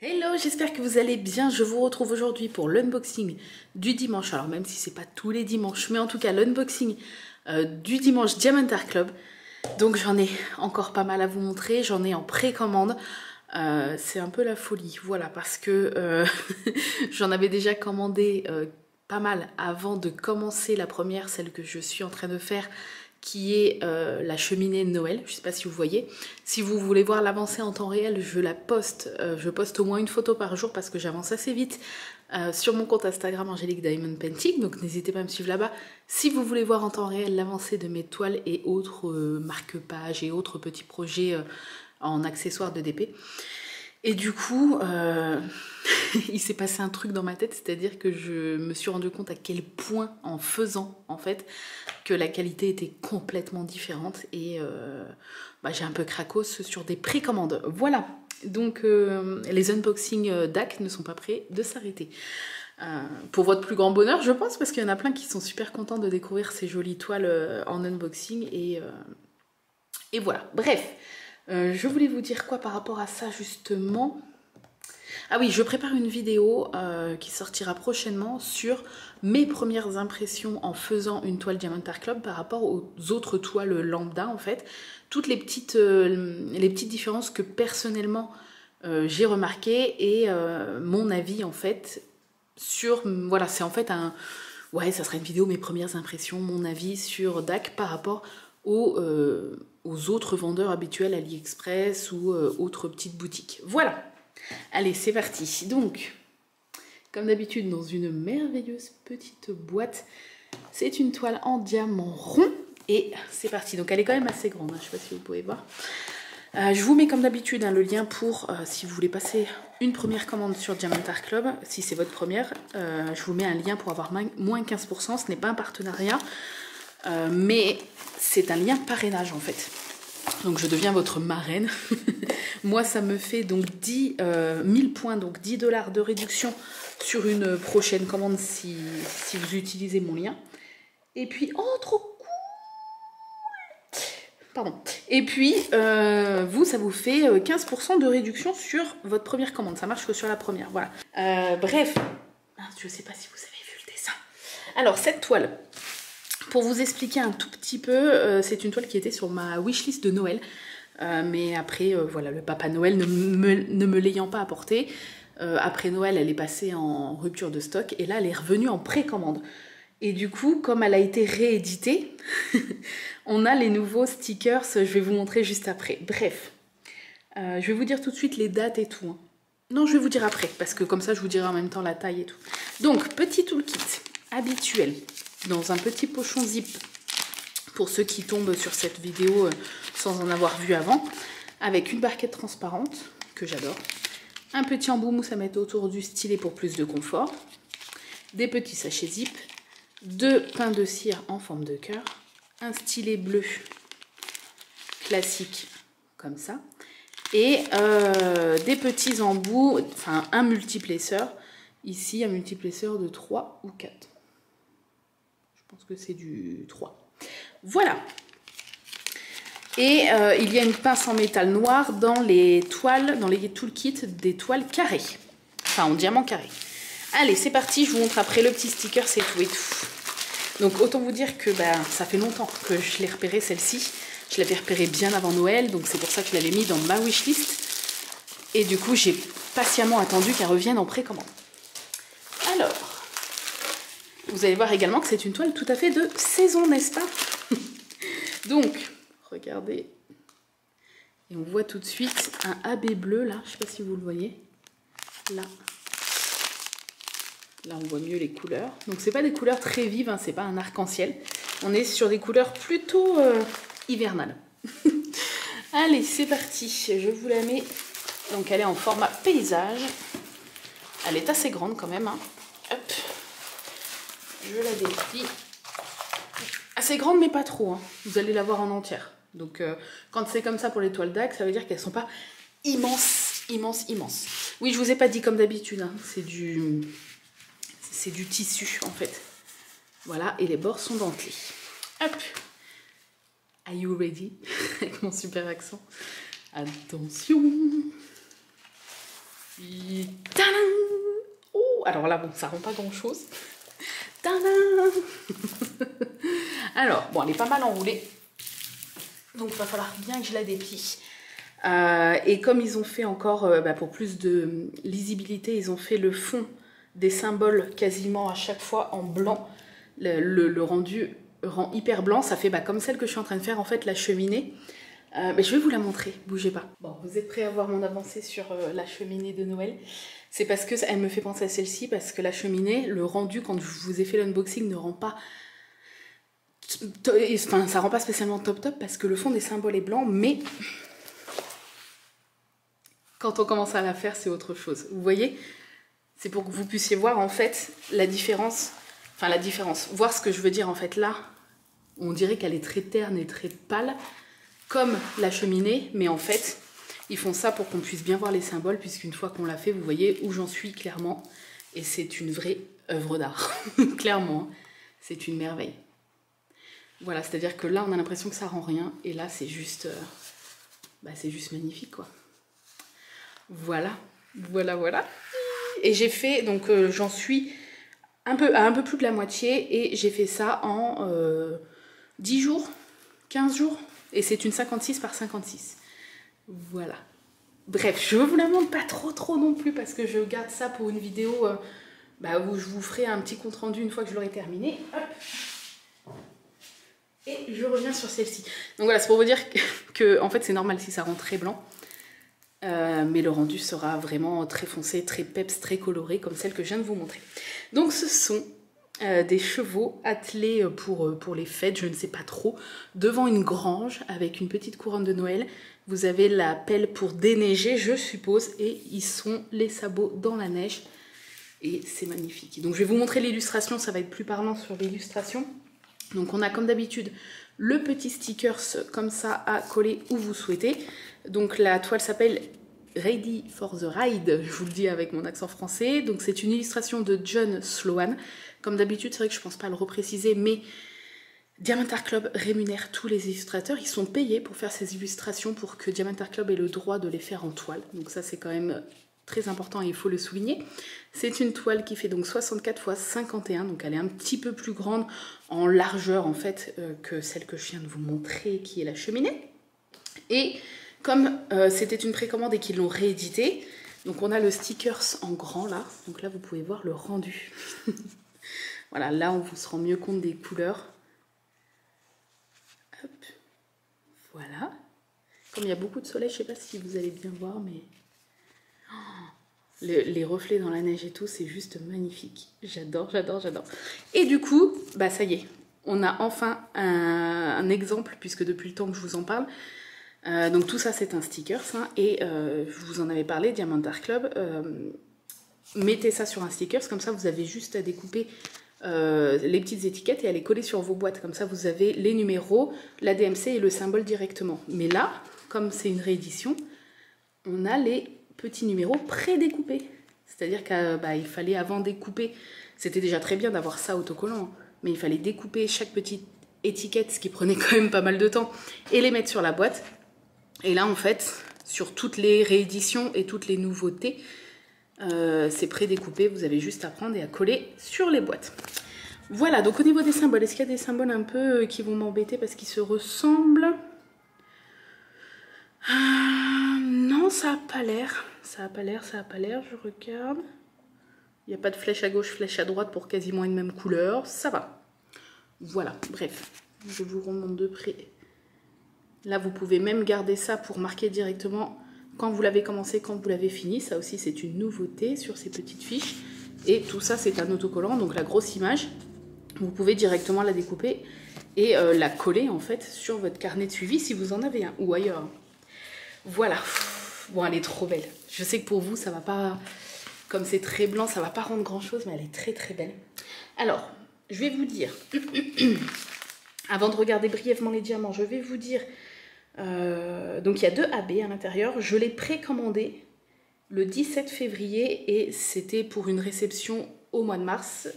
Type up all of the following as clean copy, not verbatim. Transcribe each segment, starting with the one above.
Hello, j'espère que vous allez bien. Je vous retrouve aujourd'hui pour l'unboxing du dimanche. Alors même si c'est pas tous les dimanches, mais en tout cas l'unboxing du dimanche Diamond Art Club. Donc j'en ai encore pas mal à vous montrer. J'en ai en précommande. C'est un peu la folie, voilà, parce que j'en avais déjà commandé pas mal avant de commencer la première, celle que je suis en train de faire, qui est la cheminée de Noël. Je ne sais pas si vous voyez. Si vous voulez voir l'avancée en temps réel, je la poste. Je poste au moins une photo par jour parce que j'avance assez vite sur mon compte Instagram Angélique Diamond Painting. Donc n'hésitez pas à me suivre là-bas si vous voulez voir en temps réel l'avancée de mes toiles et autres marque-pages et autres petits projets en accessoires de DP. Et du coup, il s'est passé un truc dans ma tête, c'est-à-dire que je me suis rendu compte à quel point, en faisant, en fait, que la qualité était complètement différente. Et j'ai un peu cracos sur des précommandes. Voilà, donc les unboxings DAC ne sont pas prêts de s'arrêter. Pour votre plus grand bonheur, je pense, parce qu'il y en a plein qui sont super contents de découvrir ces jolies toiles en unboxing. Et voilà, bref. Je voulais vous dire quoi par rapport à ça justement. Ah oui, je prépare une vidéo qui sortira prochainement sur mes premières impressions en faisant une toile Diamond Art Club par rapport aux autres toiles lambda en fait. Toutes les petites différences que personnellement j'ai remarquées et mon avis en fait sur... Voilà, c'est en fait un... Ouais, ça sera une vidéo mes premières impressions, mon avis sur DAC par rapport aux autres vendeurs habituels AliExpress ou autres petites boutiques. Voilà, allez c'est parti. Donc, comme d'habitude dans une merveilleuse petite boîte, c'est une toile en diamant rond et c'est parti. Donc elle est quand même assez grande, hein. Je ne sais pas si vous pouvez voir. Je vous mets comme d'habitude le lien pour si vous voulez passer une première commande sur Diamond Art Club, si c'est votre première, je vous mets un lien pour avoir moins 15%, ce n'est pas un partenariat, mais c'est un lien parrainage en fait. Donc je deviens votre marraine. Moi ça me fait donc 1000 points, donc 10 $ de réduction sur une prochaine commande si vous utilisez mon lien. Et puis, oh trop cool. Pardon. Et puis, vous, ça vous fait 15% de réduction sur votre première commande. Ça marche que sur la première, voilà. Bref, je ne sais pas si vous avez vu le dessin. Alors, cette toile, pour vous expliquer un tout petit peu, c'est une toile qui était sur ma wishlist de Noël. Mais après, voilà, le Papa Noël ne me l'ayant pas apporté, après Noël, elle est passée en rupture de stock. Et là, elle est revenue en précommande. Et du coup, comme elle a été rééditée, on a les nouveaux stickers, je vais vous montrer juste après. Bref, je vais vous dire tout de suite les dates et tout. Hein. Non, je vais vous dire après, parce que comme ça, je vous dirai en même temps la taille et tout. Donc, petit toolkit habituel, dans un petit pochon zip, pour ceux qui tombent sur cette vidéo sans en avoir vu avant, avec une barquette transparente, que j'adore, un petit embout mousse à mettre autour du stylet pour plus de confort, des petits sachets zip, 2 pains de cire en forme de cœur, un stylet bleu classique comme ça, et des petits embouts, enfin un multiplesseur, ici un multiplesseur de 3 ou 4. Je pense que c'est du 3. Voilà. Et il y a une pince en métal noir dans les toiles, dans les toolkits des toiles carrées, enfin en diamant carré. Allez, c'est parti, je vous montre après le petit sticker, c'est tout et tout. Donc autant vous dire que ça fait longtemps que je l'ai repérée celle-ci. Je l'avais repérée bien avant Noël, donc c'est pour ça que je l'avais mis dans ma wishlist. Et du coup, j'ai patiemment attendu qu'elle revienne en précommande. Alors, vous allez voir également que c'est une toile tout à fait de saison, n'est-ce pas? Donc, regardez. Et on voit tout de suite un AB bleu, là, je ne sais pas si vous le voyez. Là. Là, on voit mieux les couleurs. Donc, c'est pas des couleurs très vives, hein, c'est pas un arc-en-ciel. On est sur des couleurs plutôt hivernales. Allez, c'est parti. Je vous la mets. Donc, elle est en format paysage. Elle est assez grande quand même. Hein. Hop. Je la déplie. Assez grande, mais pas trop. Hein. Vous allez la voir en entière. Donc, quand c'est comme ça pour les toiles DAC, ça veut dire qu'elles sont pas immenses, immenses, immenses. Oui, je vous ai pas dit comme d'habitude. Hein. C'est du tissu en fait. Voilà, et les bords sont dentelés. Hop. Are you ready? Avec mon super accent. Attention. Tadam! Oh, alors là, bon, ça rend pas grand chose. Tadam! Alors, bon, elle est pas mal enroulée. Donc, il va falloir bien que je la déplie. Et comme ils ont fait encore, pour plus de lisibilité, ils ont fait le fond des symboles quasiment à chaque fois en blanc. Le rendu rend hyper blanc. Ça fait comme celle que je suis en train de faire, en fait, la cheminée. Mais je vais vous la montrer, bougez pas. Bon, vous êtes prêts à voir mon avancée sur la cheminée de Noël? C'est parce que elle me fait penser à celle-ci, parce que la cheminée, le rendu, quand je vous ai fait l'unboxing, ne rend pas... Enfin, ça rend pas spécialement top parce que le fond des symboles est blanc, mais... Quand on commence à la faire, c'est autre chose. Vous voyez? C'est pour que vous puissiez voir, en fait, la différence. Enfin, la différence. Voir ce que je veux dire, en fait, là. On dirait qu'elle est très terne et très pâle, comme la cheminée, mais en fait... Ils font ça pour qu'on puisse bien voir les symboles, puisqu'une fois qu'on l'a fait, vous voyez où j'en suis clairement. Et c'est une vraie œuvre d'art. Clairement, c'est une merveille. Voilà, c'est-à-dire que là, on a l'impression que ça rend rien. Et là, c'est juste magnifique, quoi. Voilà, voilà. Et j'ai fait, donc j'en suis à un peu plus de la moitié. Et j'ai fait ça en 10 jours, 15 jours. Et c'est une 56 par 56. Voilà. Bref, je vous la montre pas trop non plus parce que je garde ça pour une vidéo où je vous ferai un petit compte rendu une fois que je l'aurai terminé. Hop. Et je reviens sur celle-ci. Donc voilà, c'est pour vous dire que en fait c'est normal si ça rend très blanc. Mais le rendu sera vraiment très foncé, très peps, très coloré comme celle que je viens de vous montrer. Donc ce sont des chevaux attelés pour les fêtes, je ne sais pas trop, devant une grange avec une petite couronne de Noël. Vous avez la pelle pour déneiger, je suppose, et ils sont les sabots dans la neige. Et c'est magnifique. Donc je vais vous montrer l'illustration, ça va être plus parlant sur l'illustration. Donc on a comme d'habitude le petit stickers comme ça à coller où vous souhaitez. Donc la toile s'appelle Ready for the Ride, je vous le dis avec mon accent français. Donc c'est une illustration de John Sloan. Comme d'habitude, c'est vrai que je ne pense pas le repréciser, mais Diamant Art Club rémunère tous les illustrateurs. Ils sont payés pour faire ces illustrations pour que Diamant Art Club ait le droit de les faire en toile. Donc ça, c'est quand même très important et il faut le souligner. C'est une toile qui fait donc 64 x 51, donc elle est un petit peu plus grande en largeur en fait que celle que je viens de vous montrer, qui est la cheminée. Et comme c'était une précommande et qu'ils l'ont réédité, donc on a le stickers en grand là. Donc là, vous pouvez voir le rendu. Voilà, là on vous se rend mieux compte des couleurs. Hop, voilà. Comme il y a beaucoup de soleil, je ne sais pas si vous allez bien voir, mais les reflets dans la neige et tout, c'est juste magnifique. J'adore. Et du coup, ça y est, on a enfin un exemple, puisque depuis le temps que je vous en parle. Donc tout ça, c'est un sticker, et je vous en avais parlé, Diamant Art Club. Mettez ça sur un sticker, comme ça vous avez juste à découper les petites étiquettes et à les coller sur vos boîtes. Comme ça, vous avez les numéros, la DMC et le symbole directement. Mais là, comme c'est une réédition, on a les petits numéros pré-découpés. C'est-à-dire qu'il fallait avant découper, c'était déjà très bien d'avoir ça autocollant, mais il fallait découper chaque petite étiquette, ce qui prenait quand même pas mal de temps, et les mettre sur la boîte. Et là, en fait, sur toutes les rééditions et toutes les nouveautés, c'est pré-découpé, vous avez juste à prendre et à coller sur les boîtes. Voilà, donc au niveau des symboles, est-ce qu'il y a des symboles un peu qui vont m'embêter parce qu'ils se ressemblent? Non, ça a pas l'air, je regarde. Il n'y a pas de flèche à gauche, flèche à droite pour quasiment une même couleur, ça va. Voilà, bref, je vous remonte de près. Là, vous pouvez même garder ça pour marquer directement quand vous l'avez commencé, quand vous l'avez fini. Ça aussi, c'est une nouveauté sur ces petites fiches. Et tout ça, c'est un autocollant, donc la grosse image, vous pouvez directement la découper et la coller en fait sur votre carnet de suivi si vous en avez un, ou ailleurs. Voilà. Bon, elle est trop belle. Je sais que pour vous, ça va pas... Comme c'est très blanc, ça va pas rendre grand-chose, mais elle est très belle. Alors, je vais vous dire... Avant de regarder brièvement les diamants, je vais vous dire... donc il y a 2 AB à l'intérieur. Je l'ai précommandé le 17 février et c'était pour une réception au mois de mars.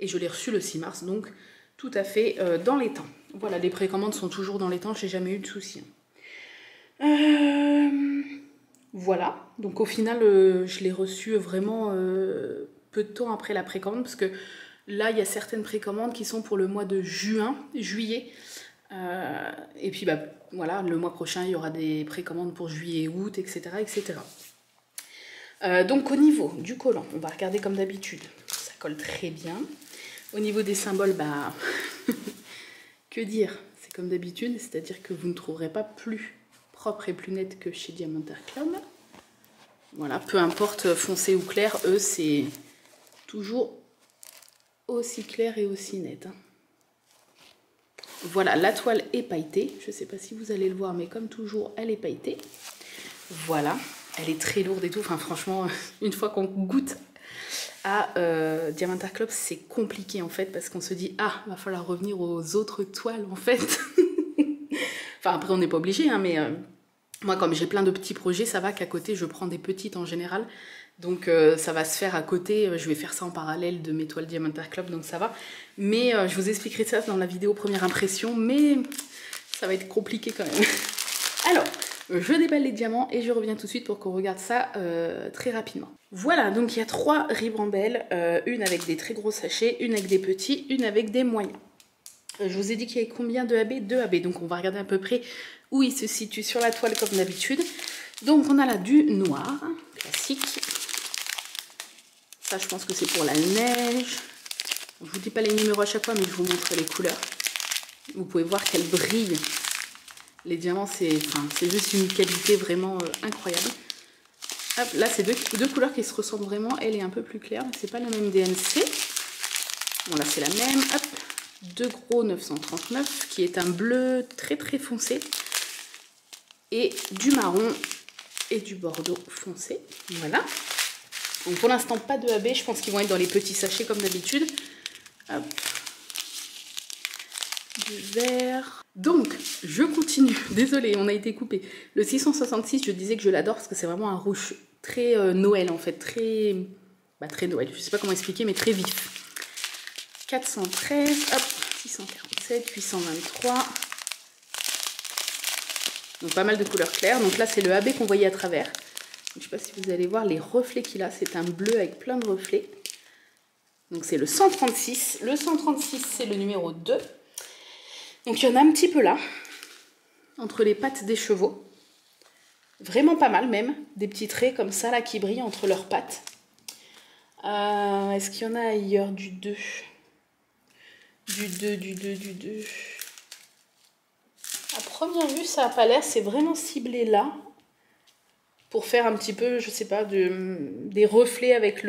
Et je l'ai reçu le 6 mars, donc tout à fait dans les temps. Voilà, les précommandes sont toujours dans les temps, j'ai jamais eu de soucis. Voilà, donc au final, je l'ai reçu vraiment peu de temps après la précommande, parce que là, il y a certaines précommandes qui sont pour le mois de juillet. Et puis, bah, voilà, le mois prochain, il y aura des précommandes pour juillet et août, etc. etc. Donc au niveau du collant, on va regarder comme d'habitude, ça colle très bien. Au niveau des symboles, bah, que dire, c'est comme d'habitude, c'est-à-dire que vous ne trouverez pas plus propre et plus net que chez Diamantaire Club. Voilà, peu importe foncé ou clair, eux c'est toujours aussi clair et aussi net. Hein. Voilà, la toile est pailletée, je ne sais pas si vous allez le voir, mais comme toujours, elle est pailletée. Voilà, elle est très lourde et tout, enfin franchement, une fois qu'on goûte à Diamantaire Club, c'est compliqué en fait, parce qu'on se dit, ah, va falloir revenir aux autres toiles en fait. Enfin après on n'est pas obligé, hein, mais moi comme j'ai plein de petits projets, ça va qu'à côté je prends des petites en général. Donc ça va se faire à côté, je vais faire ça en parallèle de mes toiles Diamantaire Club, donc ça va. Mais je vous expliquerai ça dans la vidéo première impression, mais ça va être compliqué quand même. Alors, je déballe les diamants et je reviens tout de suite pour qu'on regarde ça très rapidement. Voilà, donc il y a 3 ribambelles, une avec des très gros sachets, une avec des petits, une avec des moyens. Je vous ai dit qu'il y avait combien de AB? 2 AB, donc on va regarder à peu près où il se situe sur la toile comme d'habitude. Donc on a là du noir, classique. Ça je pense que c'est pour la neige. Je vous dis pas les numéros à chaque fois, mais je vous montre les couleurs. Vous pouvez voir qu'elles brillent. Les diamants, c'est juste une qualité vraiment incroyable. Hop, là, c'est deux couleurs qui se ressemblent vraiment. Elle est un peu plus claire, mais c'est pas la même DNC. Bon, là, c'est la même. Hop, 2 gros 939, qui est un bleu très très foncé. Et du marron et du bordeaux foncé. Voilà. Donc pour l'instant, pas de AB. Je pense qu'ils vont être dans les petits sachets comme d'habitude. Hop. Du vert. Donc, je continue. Désolée, on a été coupé. Le 666, je disais que je l'adore parce que c'est vraiment un rouge très Noël en fait. Très Noël. Je sais pas comment expliquer, mais très vif. 413, hop, 647, 823. Donc pas mal de couleurs claires. Donc là, c'est le AB qu'on voyait à travers. Donc, je sais pas si vous allez voir les reflets qu'il a. C'est un bleu avec plein de reflets. Donc c'est le 136. Le 136, c'est le numéro 2. Donc il y en a un petit peu là, entre les pattes des chevaux. Vraiment pas mal même. Des petits traits comme ça là qui brillent entre leurs pattes. Est-ce qu'il y en a ailleurs du 2? Du 2. À première vue, ça n'a pas l'air. C'est vraiment ciblé là. Pour faire un petit peu, je sais pas, des reflets avec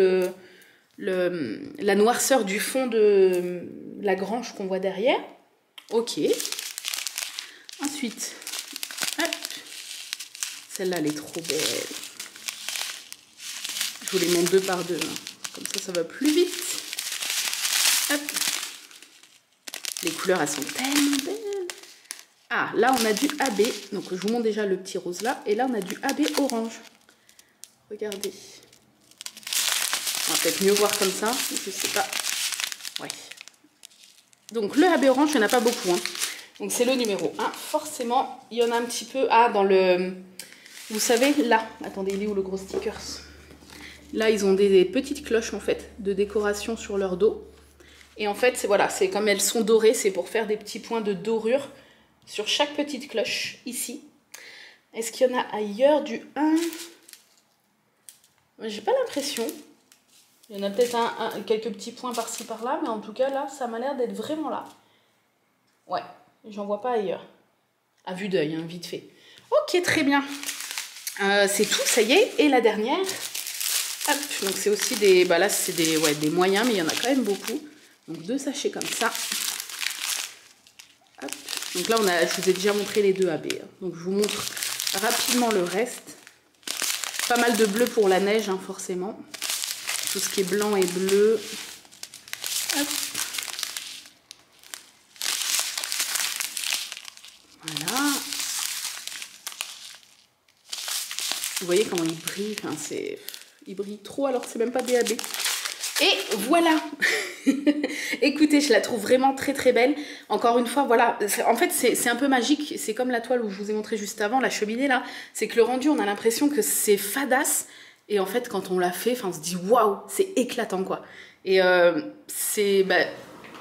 la noirceur du fond de la grange qu'on voit derrière. Ok. Ensuite, hop. Celle-là, elle est trop belle. Je vous les montre 2 par 2. Hein. Comme ça va plus vite. Hop. Les couleurs, elles sont tellement belles. Ah, là, on a du AB. Donc, je vous montre déjà le petit rose là. Et là, on a du AB orange. Regardez. On va peut-être mieux voir comme ça. Je sais pas. Ouais. Donc le AB orange, il n'y en a pas beaucoup. Hein. Donc c'est le numéro 1. Forcément, il y en a un petit peu. Ah, dans le... Vous savez, là. Attendez, il est où le gros stickers? Là, ils ont des petites cloches, en fait, de décoration sur leur dos. Et en fait, voilà, c'est comme elles sont dorées, c'est pour faire des petits points de dorure sur chaque petite cloche, ici. Est-ce qu'il y en a ailleurs du 1? J'ai pas l'impression. Il y en a peut-être quelques petits points par-ci par-là, mais en tout cas là, ça m'a l'air d'être vraiment là. Ouais, j'en vois pas ailleurs. À vue d'œil, hein, vite fait. Ok, très bien. C'est tout, ça y est. Et la dernière. Hop, donc c'est aussi des... Bah là, c'est des moyens, mais il y en a quand même beaucoup. Donc 2 sachets comme ça. Hop. Donc là, je vous ai déjà montré les 2 AB. Hein. Donc je vous montre rapidement le reste. Pas mal de bleu pour la neige, hein, forcément. Tout ce qui est blanc et bleu. Hop. Voilà. Vous voyez comment il brille. Enfin, il brille trop alors que c'est même pas des AB. Et voilà. Écoutez, je la trouve vraiment très très belle. Encore une fois, voilà. En fait, c'est un peu magique. C'est comme la toile où je vous ai montré juste avant, la cheminée là. C'est que le rendu, on a l'impression que c'est fadasse. Et en fait, quand on l'a fait, on se dit waouh, c'est éclatant quoi. Et c'est... Bah,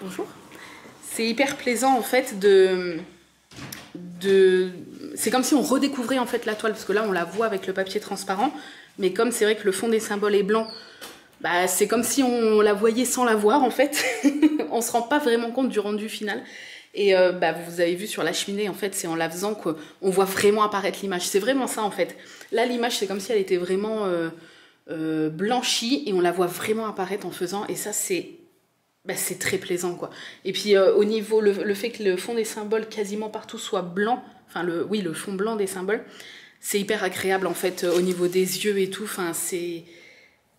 bonjour. C'est hyper plaisant en fait c'est comme si on redécouvrait en fait la toile. Parce que là, on la voit avec le papier transparent. Mais comme c'est vrai que le fond des symboles est blanc, bah, c'est comme si on la voyait sans la voir en fait. On se rend pas vraiment compte du rendu final. Et bah, vous avez vu sur la cheminée, en fait, c'est en la faisant qu'on voit vraiment apparaître l'image. C'est vraiment ça en fait. Là, l'image, c'est comme si elle était vraiment blanchie et on la voit vraiment apparaître en faisant. Et ça, c'est très plaisant quoi. Et puis au niveau, le fait que le fond des symboles quasiment partout soit blanc, enfin le fond blanc des symboles, c'est hyper agréable en fait au niveau des yeux et tout. Enfin, c'est...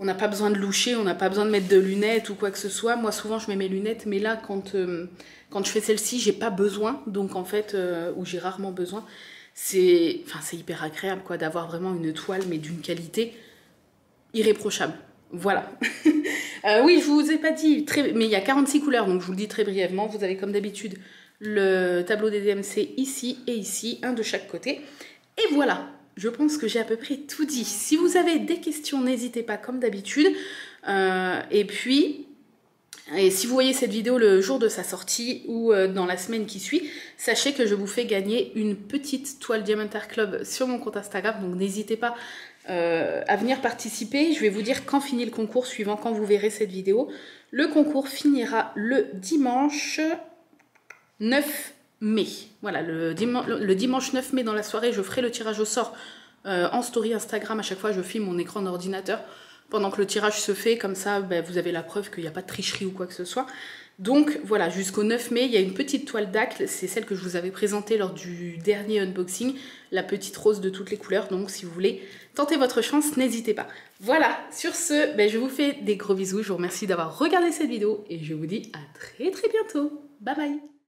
On n'a pas besoin de loucher, on n'a pas besoin de mettre de lunettes ou quoi que ce soit. Moi, souvent, je mets mes lunettes, mais là, quand je fais celle-ci, j'ai pas besoin. Donc, en fait, ou j'ai rarement besoin. C'est hyper agréable, quoi, d'avoir vraiment une toile, mais d'une qualité irréprochable. Voilà. Oui, je vous ai pas dit, mais il y a 46 couleurs, donc je vous le dis très brièvement. Vous avez, comme d'habitude, le tableau des DMC ici et ici, un de chaque côté. Et voilà. Je pense que j'ai à peu près tout dit. Si vous avez des questions, n'hésitez pas comme d'habitude. Et si vous voyez cette vidéo le jour de sa sortie ou dans la semaine qui suit, sachez que je vous fais gagner une petite toile Diamant Art Club sur mon compte Instagram. Donc n'hésitez pas à venir participer. Je vais vous dire quand finit le concours suivant quand vous verrez cette vidéo. Le concours finira le dimanche 9 mai. Voilà, le dimanche 9 mai dans la soirée, je ferai le tirage au sort en story Instagram. À chaque fois, je filme mon écran d'ordinateur pendant que le tirage se fait. Comme ça, vous avez la preuve qu'il n'y a pas de tricherie ou quoi que ce soit. Donc voilà, jusqu'au 9 mai, il y a une petite toile Dacle. C'est celle que je vous avais présentée lors du dernier unboxing. La petite rose de toutes les couleurs. Donc si vous voulez tenter votre chance, n'hésitez pas. Voilà, sur ce, je vous fais des gros bisous. Je vous remercie d'avoir regardé cette vidéo et je vous dis à très très bientôt. Bye bye.